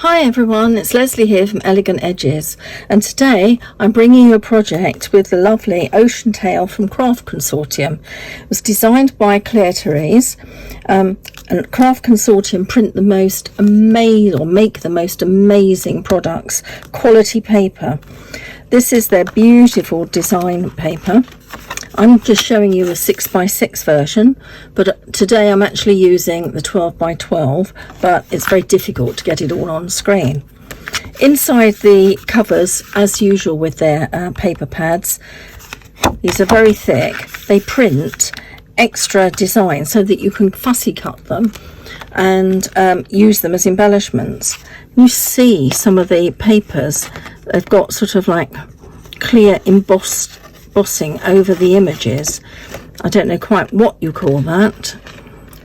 Hi everyone, it's Leslie here from Elegant Edges, and today I'm bringing you a project with the lovely Ocean Tail from Craft Consortium. It was designed by Claire Therese, and Craft Consortium print the most amazing, or make the most amazing products, quality paper. This is their beautiful design paper. I'm just showing you a 6x6 version, but today I'm actually using the 12x12, but it's very difficult to get it all on screen. Inside the covers, as usual with their paper pads, these are very thick. They print extra designs so that you can fussy cut them and use them as embellishments. You see some of the papers, they've got sort of like clear embossing over the images. I don't know quite what you call that,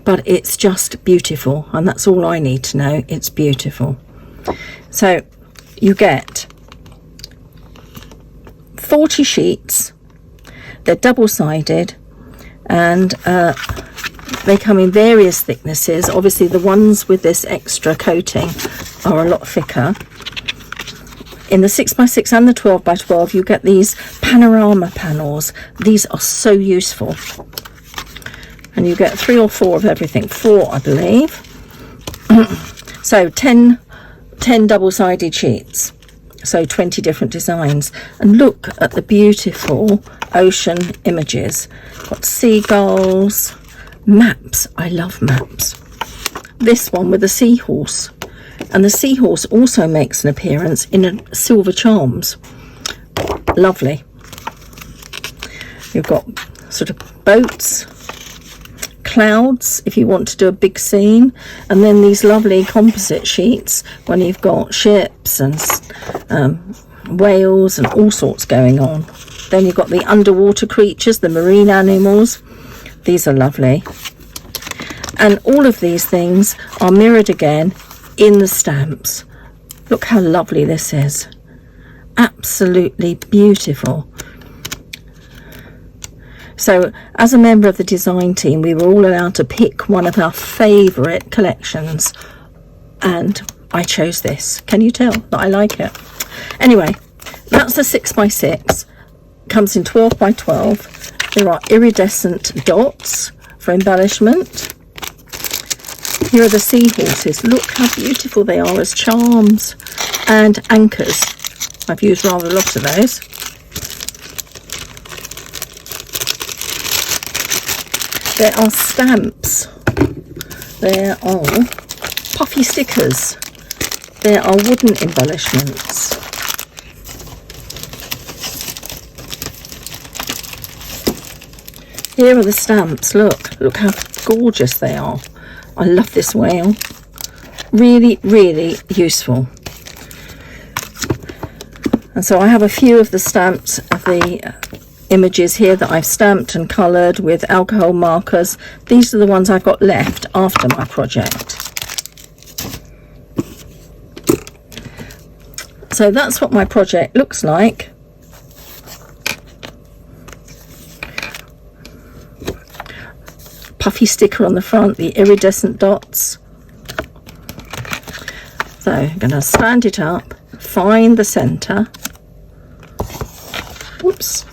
but it's just beautiful, and that's all I need to know. It's beautiful. So you get 40 sheets. They're double-sided, and they come in various thicknesses. Obviously the ones with this extra coating are a lot thicker. In the 6x6 and the 12x12 you get these panorama panels. These are so useful, and you get 3 or 4 of everything, 4 I believe. So 10 double-sided sheets, so 20 different designs. And look at the beautiful ocean images. Got seagulls, maps. I love maps. This one with a seahorse, and the seahorse also makes an appearance in a silver charms. Lovely. You've got sort of boats, clouds if you want to do a big scene, and then these lovely composite sheets when you've got ships and whales and all sorts going on. Then you've got the underwater creatures, the marine animals. These are lovely. And all of these things are mirrored again in the stamps. Look how lovely this is. Absolutely beautiful. So as a member of the design team, we were all allowed to pick one of our favourite collections, and I chose this. Can you tell that I like it? Anyway, that's the 6x6. Comes in 12x12. There are iridescent dots for embellishment. Here are the seahorses. Look how beautiful they are as charms, and anchors. I've used rather a lot of those. There are stamps. There are puffy stickers. There are wooden embellishments. Here are the stamps. Look how gorgeous they are. I love this whale. Really, really useful. And so I have a few of the stamps of the images here that I've stamped and coloured with alcohol markers. These are the ones I've got left after my project. So that's what my project looks like. Puffy sticker on the front, the iridescent dots. So I'm going to stand it up, find the centre. Whoops.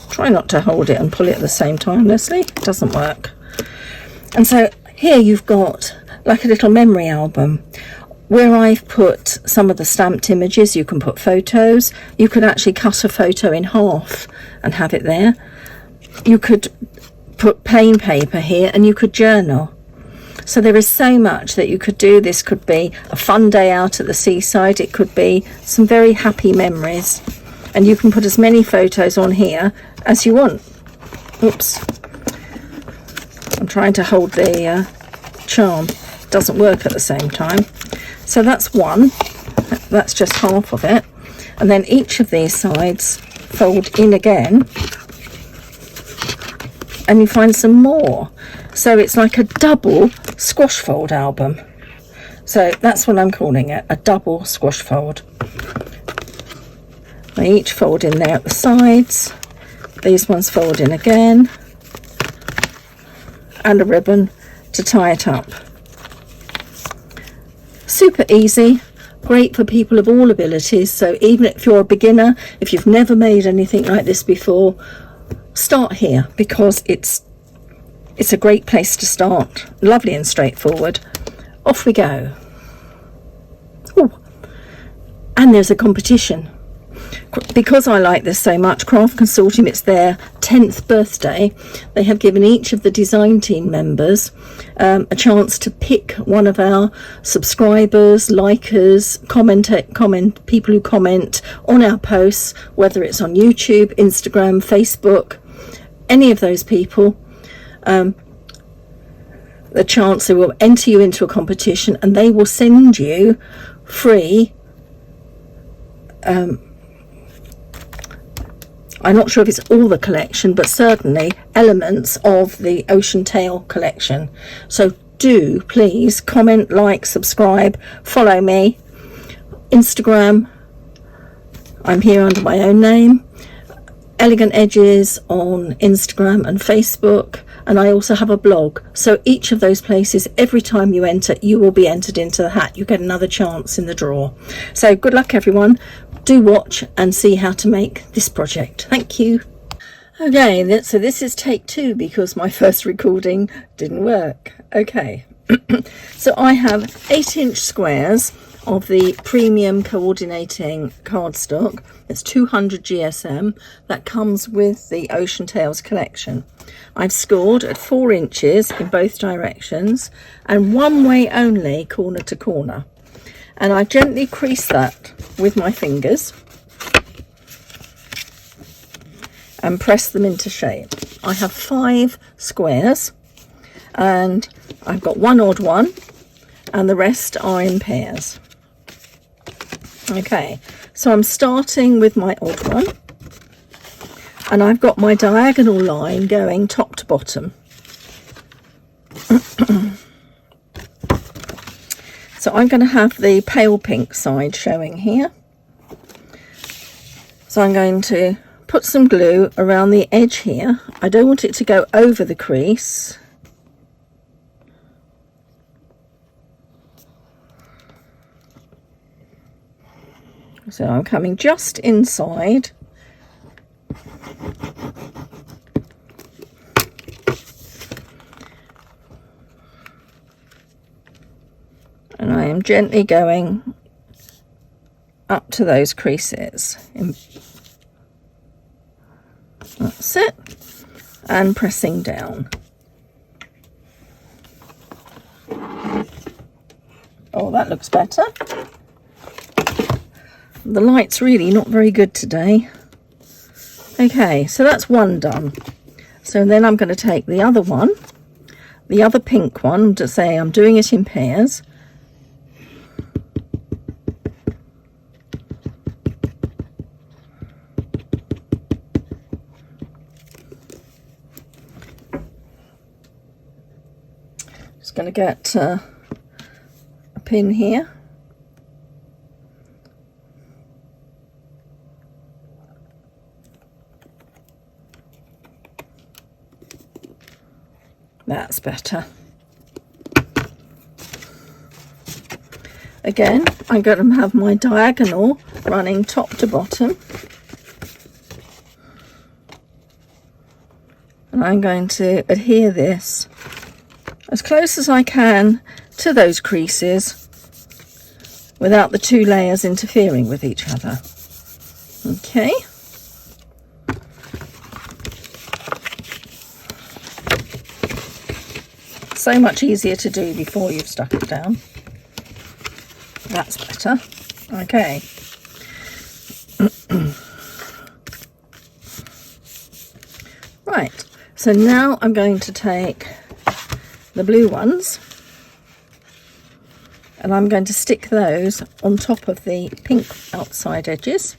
Try not to hold it and pull it at the same time, Leslie. It doesn't work. And so here you've got like a little memory album where I've put some of the stamped images. You can put photos. You could actually cut a photo in half and have it there. You could put plain paper here, and you could journal. So there is so much that you could do. This could be a fun day out at the seaside. It could be some very happy memories, and you can put as many photos on here as you want. Oops, I'm trying to hold the charm. It doesn't work at the same time. So that's one. That's just half of it, and then each of these sides fold in again, and you find some more. So it's like a double squash fold album. So that's what I'm calling it, a double squash fold. They each fold in there at the sides. These ones fold in again, and a ribbon to tie it up. Super easy, great for people of all abilities. So even if you're a beginner, if you've never made anything like this before, start here, because it's a great place to start. Lovely and straightforward. Off we go. Ooh. And there's a competition. Because I like this so much, Craft Consortium, it's their 10th birthday. They have given each of the design team members a chance to pick one of our subscribers, likers, people who comment on our posts, whether it's on YouTube, Instagram, Facebook, any of those people. The chance, they will enter you into a competition, and they will send you free. I'm not sure if it's all the collection, but certainly elements of the Ocean Tale collection. So do please comment, like, subscribe, follow me. Instagram, I'm here under my own name. Elegant Edges on Instagram and Facebook. And I also have a blog. So each of those places, every time you enter, you will be entered into the hat. You get another chance in the draw. So good luck, everyone. Do watch and see how to make this project. Thank you. Okay, so this is take 2 because my first recording didn't work. Okay, so I have 8-inch squares of the premium coordinating cardstock. It's 200 GSM. That comes with the Ocean Tales collection. I've scored at 4 inches in both directions and one way only, corner to corner. And I gently crease that with my fingers and press them into shape. I have 5 squares and I've got one odd one and the rest are in pairs. Okay, so I'm starting with my odd one and I've got my diagonal line going top to bottom. So I'm going to have the pale pink side showing here. So I'm going to put some glue around the edge here. I don't want it to go over the crease. So I'm coming just inside. And I am gently going up to those creases. That's it. And pressing down. Oh, that looks better. The light's really not very good today. Okay, so that's one done. So then I'm going to take the other one, the other pink one, to say I'm doing it in pairs. Just going to get a pin here. That's better. Again, I'm going to have my diagonal running top to bottom. And I'm going to adhere this as close as I can to those creases without the 2 layers interfering with each other. Okay. So much easier to do before you've stuck it down. That's better. Okay. Right, so now I'm going to take the blue ones and I'm going to stick those on top of the pink outside edges.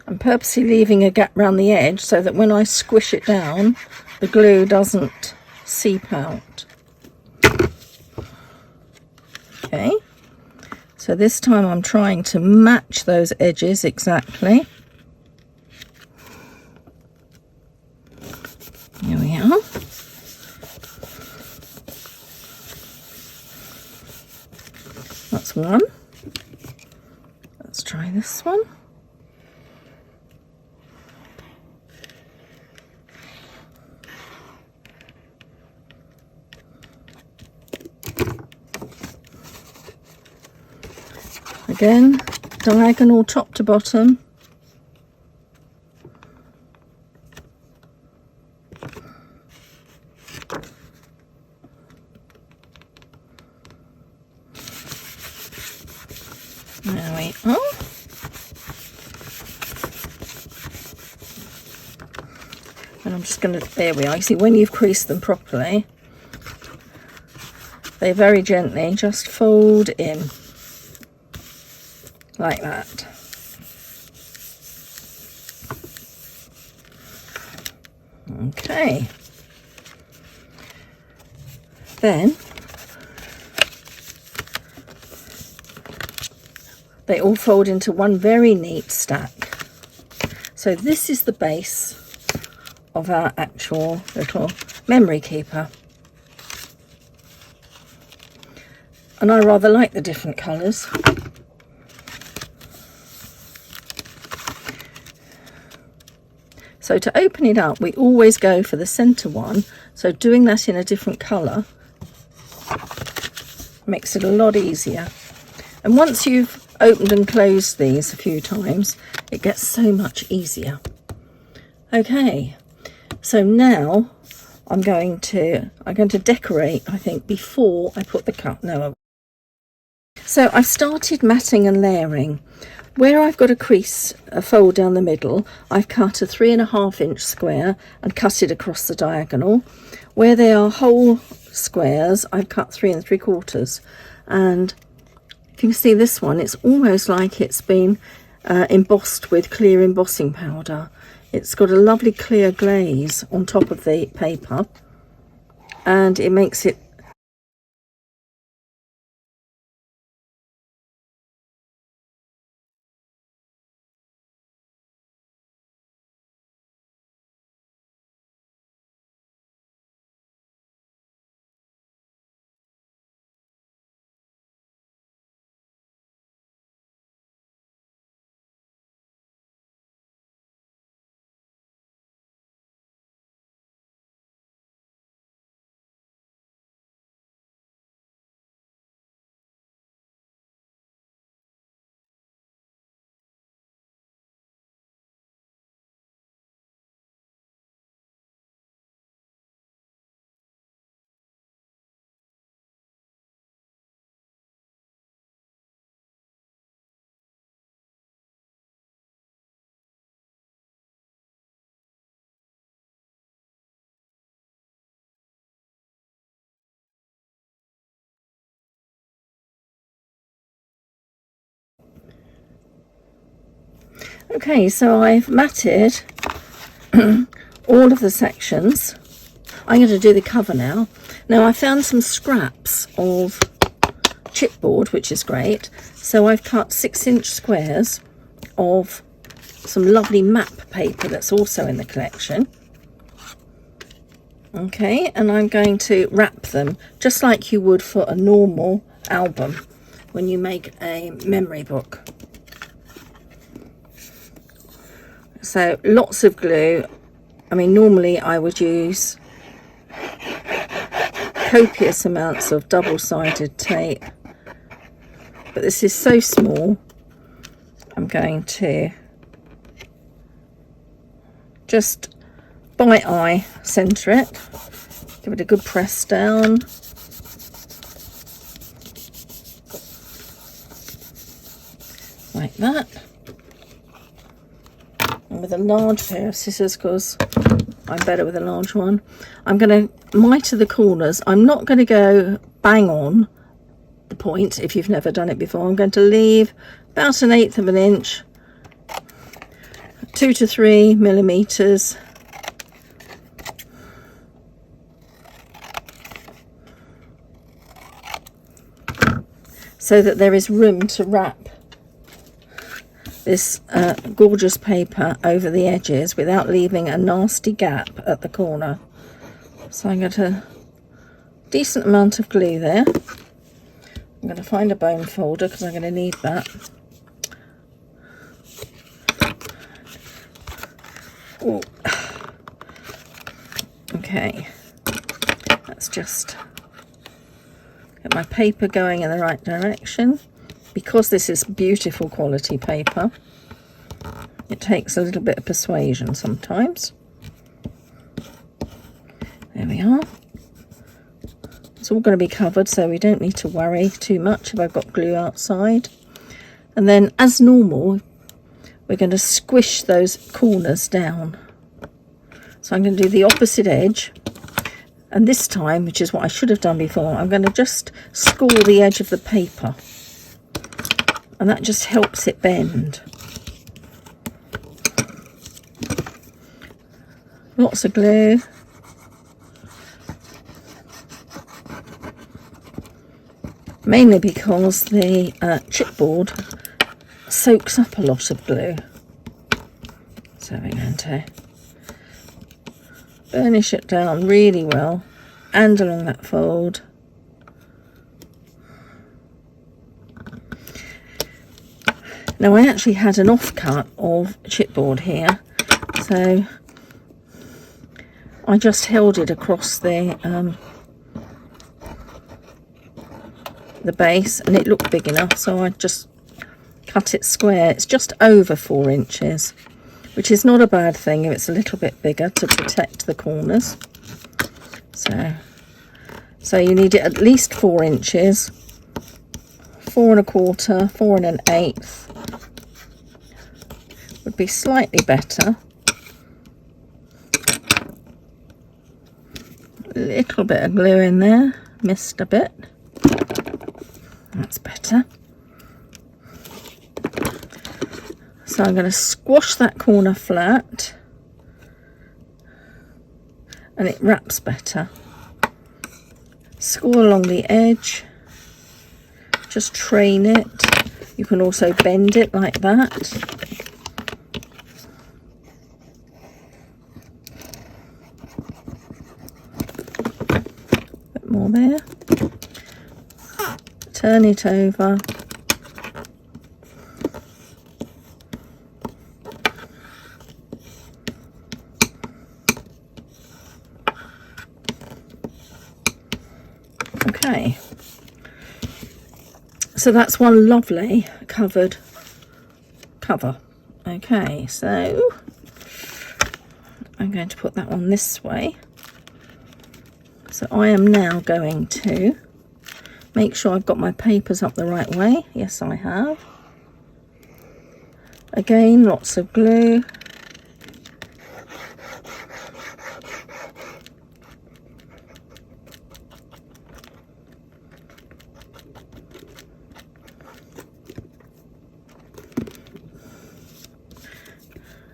I'm purposely leaving a gap around the edge so that when I squish it down, the glue doesn't seep out. Okay, so this time I'm trying to match those edges exactly. Here we are. That's one. Let's try this one. Again, diagonal top to bottom. There we are. And I'm just going to, there we are. You see, when you've creased them properly, they very gently just fold in like that. Okay. Then they all fold into one very neat stack. So this is the base of our actual little memory keeper. And I rather like the different colours. So to open it up, we always go for the centre one. So doing that in a different colour makes it a lot easier. And once you've opened and closed these a few times, it gets so much easier. Okay, so now I'm going to decorate, I think, before I put the cut. No. So I've started matting and layering. Where I've got a crease, a fold down the middle, I've cut a 3.5 inch square and cut it across the diagonal. Where they are whole squares, I've cut 3 3/4. And if you can see this one, it's almost like it's been embossed with clear embossing powder. It's got a lovely clear glaze on top of the paper, and it makes it okay. So I've matted all of the sections. I'm going to do the cover now. Now I found some scraps of chipboard, which is great. So I've cut 6 inch squares of some lovely map paper that's also in the collection. Okay, and I'm going to wrap them just like you would for a normal album when you make a memory book. So lots of glue. I mean, normally I would use copious amounts of double-sided tape, but this is so small, I'm going to just by eye centre it, give it a good press down. Like that. And with a large pair of scissors, because I'm better with a large one, I'm going to miter the corners. I'm not going to go bang on the point if you've never done it before. I'm going to leave about 1/8 of an inch, 2 to 3 millimeters. So that there is room to wrap this gorgeous paper over the edges without leaving a nasty gap at the corner. So I got a decent amount of glue there. I'm going to find a bone folder because I'm going to need that. Ooh. Okay, let's just get my paper going in the right direction. Because this is beautiful quality paper, it takes a little bit of persuasion sometimes. There we are. It's all going to be covered, so we don't need to worry too much if I've got glue outside. And then, as normal, we're going to squish those corners down. So I'm going to do the opposite edge, and this time, which is what I should have done before, I'm going to just score the edge of the paper, and that just helps it bend. Lots of glue. Mainly because the chipboard soaks up a lot of glue. So we're going to burnish it down really well and along that fold. Now I actually had an offcut of chipboard here, so I just held it across the base, and it looked big enough, so I just cut it square. It's just over 4 inches, which is not a bad thing if it's a little bit bigger, to protect the corners. So you need it at least 4 inches, 4 1/4, 4 1/8 would be slightly better. A little bit of glue in there, missed a bit. That's better. So I'm going to squash that corner flat, and it wraps better. Score along the edge, just train it. You can also bend it like that. Bit more there. Turn it over. Okay, so that's one lovely covered cover. Okay, so I'm going to put that on this way. So I am now going to make sure I've got my papers up the right way. Yes, I have. Again, lots of glue.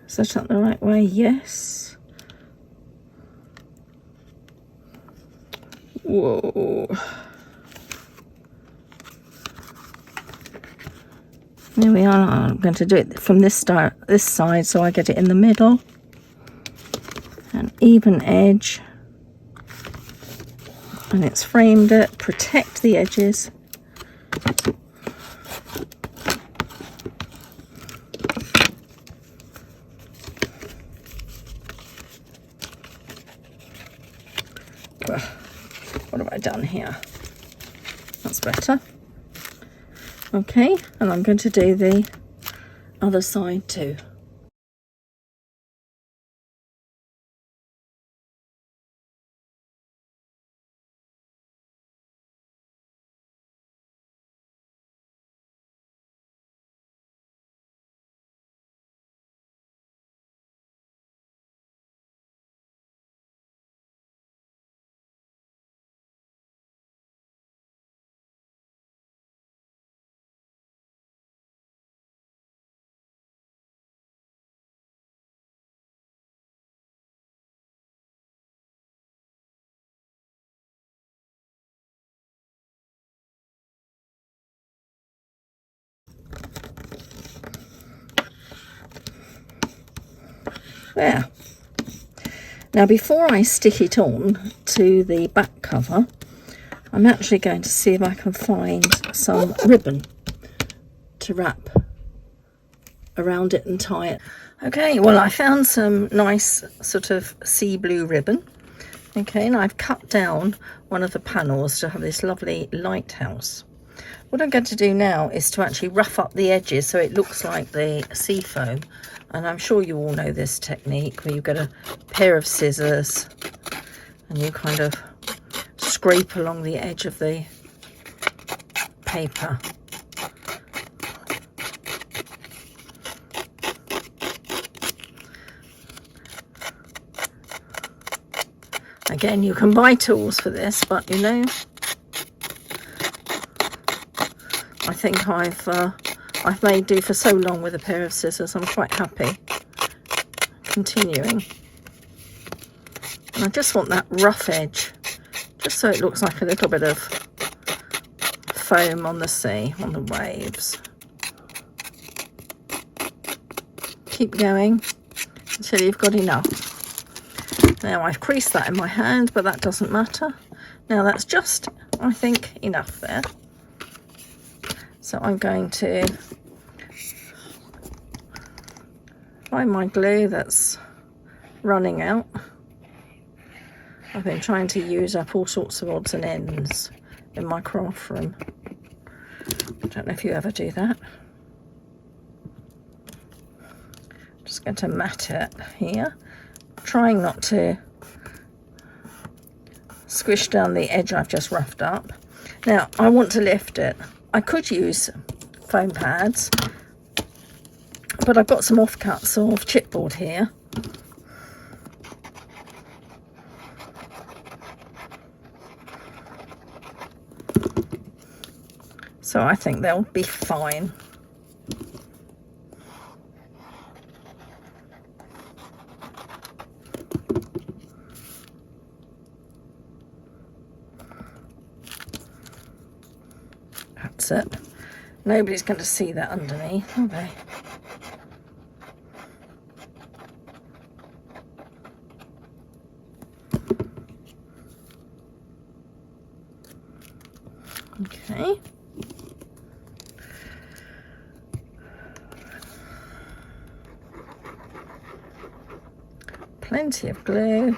Is that the right way? Yes. Whoa. There we are. I'm going to do it from this side, so I get it in the middle. An even edge. And it's framed it. Protect the edges. What have I done here? That's better. Okay, and I'm going to do the other side too. There. Now before I stick it on to the back cover, I'm actually going to see if I can find some ribbon to wrap around it and tie it. Okay, well, I found some nice sort of sea blue ribbon. Okay, and I've cut down one of the panels to have this lovely lighthouse. What I'm going to do now is to actually rough up the edges so it looks like the sea foam. And I'm sure you all know this technique where you get a pair of scissors and you kind of scrape along the edge of the paper. Again, you can buy tools for this, but you know, I think I've made do for so long with a pair of scissors. I'm quite happy continuing. And I just want that rough edge, just so it looks like a little bit of foam on the sea, on the waves. Keep going until you've got enough. Now I've creased that in my hand, but that doesn't matter. Now that's just, I think, enough there. So I'm going to find my glue that's running out. I've been trying to use up all sorts of odds and ends in my craft room. I don't know if you ever do that. Just going to mat it here, trying not to squish down the edge I've just roughed up. Now I want to lift it. I could use foam pads, but I've got some offcuts of chipboard here. So I think they'll be fine. That's it. Nobody's going to see that underneath, are they? Okay. Plenty of glue.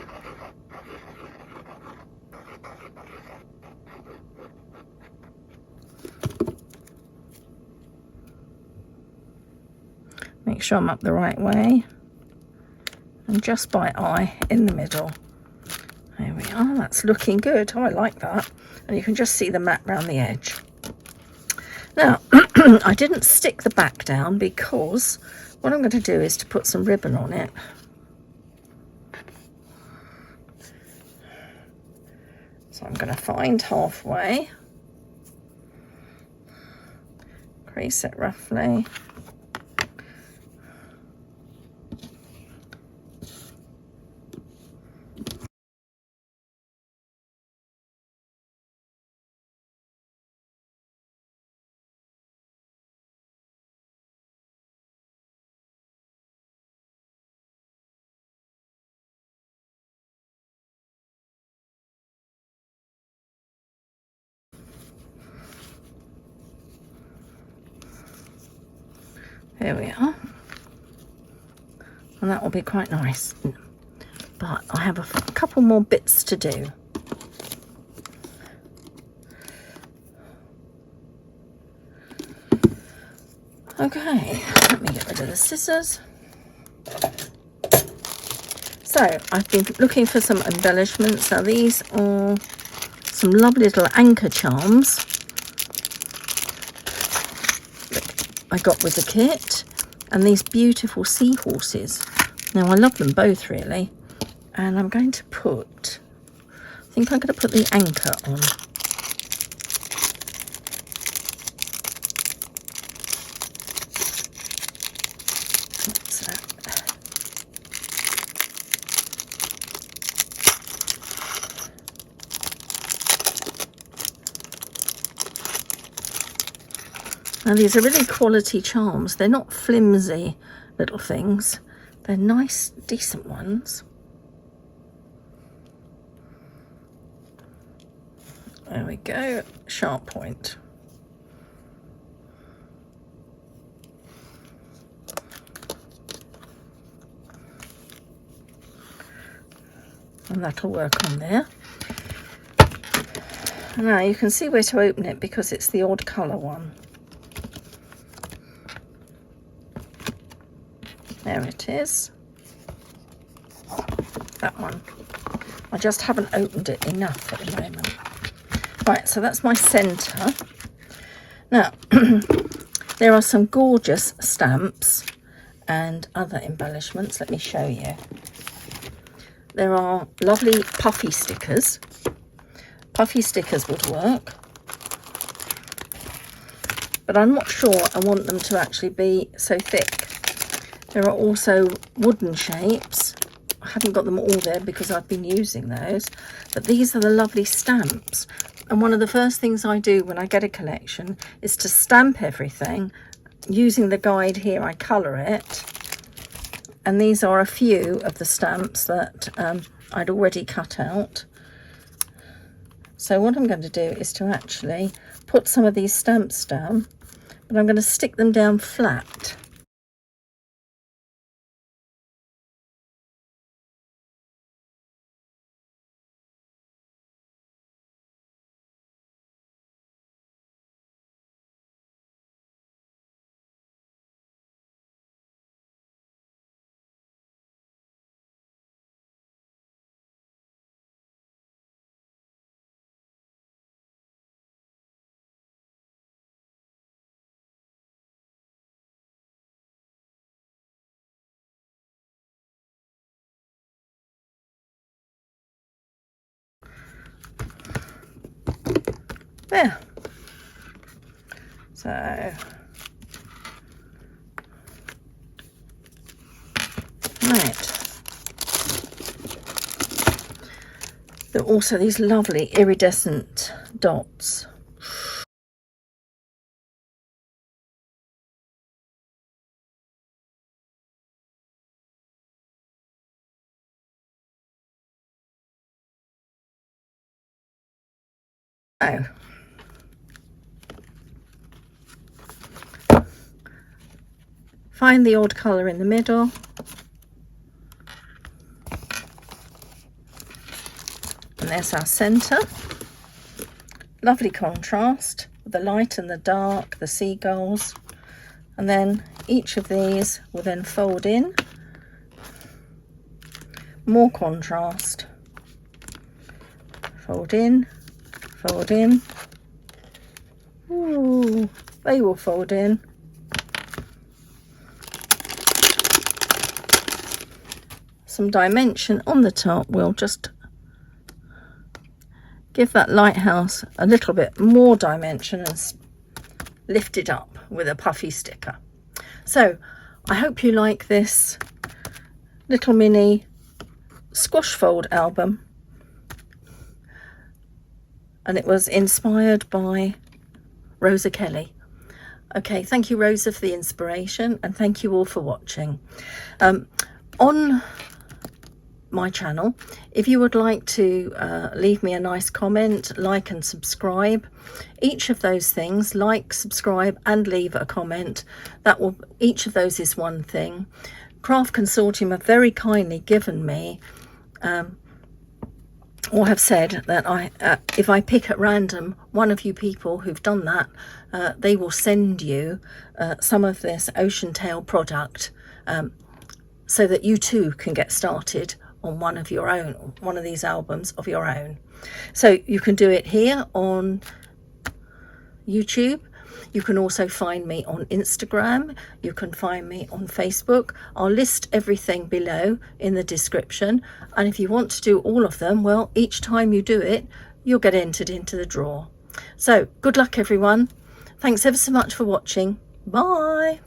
Make sure I'm up the right way. And just by eye in the middle. There we are, that's looking good. Oh, I like that. And you can just see the mat round the edge. Now, I didn't stick the back down because what I'm going to do is to put some ribbon on it. So I'm going to find halfway, crease it roughly. There we are, and that will be quite nice, but I have a couple more bits to do. Okay, let me get rid of the scissors. So I've been looking for some embellishments. Now these are some lovely little anchor charms I got with the kit, and these beautiful seahorses. Now I love them both really, and I'm going to put, I think I'm going to put the anchor on. What's that? Now these are really quality charms. They're not flimsy little things. They're nice, decent ones. There we go, sharp point. And that'll work on there. Now you can see where to open it because it's the odd colour one. There it is. That one. I just haven't opened it enough at the moment. Right, so that's my centre. Now, there are some gorgeous stamps and other embellishments. Let me show you. There are lovely puffy stickers. Puffy stickers would work. But I'm not sure I want them to actually be so thick. There are also wooden shapes. I haven't got them all there because I've been using those. But these are the lovely stamps. And one of the first things I do when I get a collection is to stamp everything. Using the guide here, I colour it. And these are a few of the stamps that I'd already cut out. So what I'm going to do is to actually put some of these stamps down, but I'm going to stick them down flat. There. So right. There are also these lovely iridescent dots. Oh. Find the odd colour in the middle. And there's our centre. Lovely contrast with the light and the dark, the seagulls. And then each of these will then fold in. More contrast. Fold in, fold in. Ooh, they will fold in. Some dimension on the top will just give that lighthouse a little bit more dimension and lift it up with a puffy sticker. So I hope you like this little mini squash fold album, and it was inspired by Rosa Kelly. Okay, thank you Rosa for the inspiration, and thank you all for watching. On my channel, if you would like to leave me a nice comment, like and subscribe, each of those things, like, subscribe and leave a comment, that will, each of those is one thing. Craft Consortium have very kindly given me or have said that if I pick at random one of you people who've done that, they will send you some of this ocean tail product so that you too can get started on one of your own, one of these albums of your own. So you can do it here on YouTube. You can also find me on Instagram. You can find me on Facebook. I'll list everything below in the description. And if you want to do all of them, well, each time you do it, you'll get entered into the draw. So good luck, everyone. Thanks ever so much for watching. Bye.